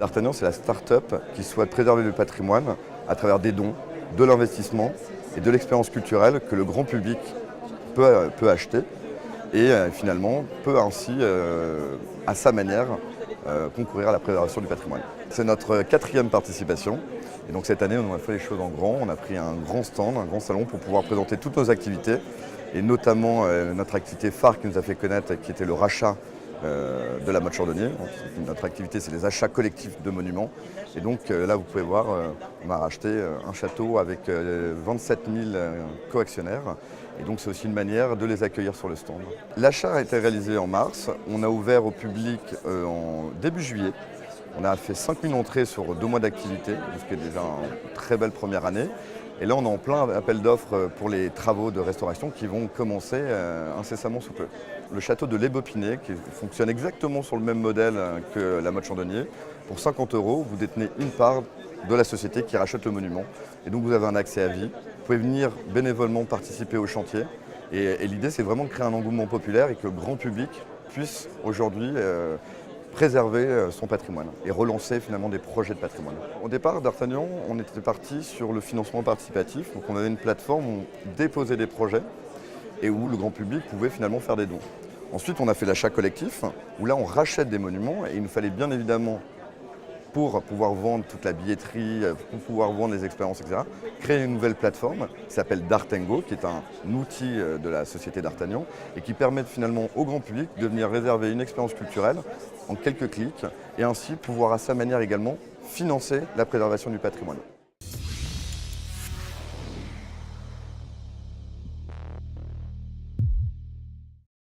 D'Artagnan, c'est la start-up qui souhaite préserver le patrimoine à travers des dons, de l'investissement et de l'expérience culturelle que le grand public peut acheter et finalement peut ainsi, à sa manière, concourir à la préservation du patrimoine. C'est notre 4e participation et donc cette année on a fait les choses en grand, on a pris un grand stand, un grand salon pour pouvoir présenter toutes nos activités et notamment notre activité phare qui nous a fait connaître qui était le rachat de la mode Chandonnier. Notre activité, c'est les achats collectifs de monuments. Et donc là, vous pouvez voir, on a racheté un château avec 27 000 coactionnaires. Et donc c'est aussi une manière de les accueillir sur le stand. L'achat a été réalisé en mars. On a ouvert au public en début juillet. On a fait 5 000 entrées sur 2 mois d'activité, ce qui est déjà une très belle première année. Et là, on est en plein appel d'offres pour les travaux de restauration qui vont commencer incessamment sous peu. Le château de l'Ébaupinet, qui fonctionne exactement sur le même modèle que la mode Chandonnier. Pour 50 €, vous détenez une part de la société qui rachète le monument. Et donc, vous avez un accès à vie. Vous pouvez venir bénévolement participer au chantier. Et l'idée, c'est vraiment de créer un engouement populaire et que le grand public puisse aujourd'hui préserver son patrimoine et relancer finalement des projets de patrimoine. Au départ, D'Artagnan, on était parti sur le financement participatif. Donc on avait une plateforme où on déposait des projets et où le grand public pouvait finalement faire des dons. Ensuite, on a fait l'achat collectif, où là on rachète des monuments et il nous fallait bien évidemment, pour pouvoir vendre toute la billetterie, pour pouvoir vendre les expériences, etc., créer une nouvelle plateforme qui s'appelle D'Artengo, qui est un outil de la société D'Artagnan et qui permet finalement au grand public de venir réserver une expérience culturelle en quelques clics et ainsi pouvoir à sa manière également financer la préservation du patrimoine.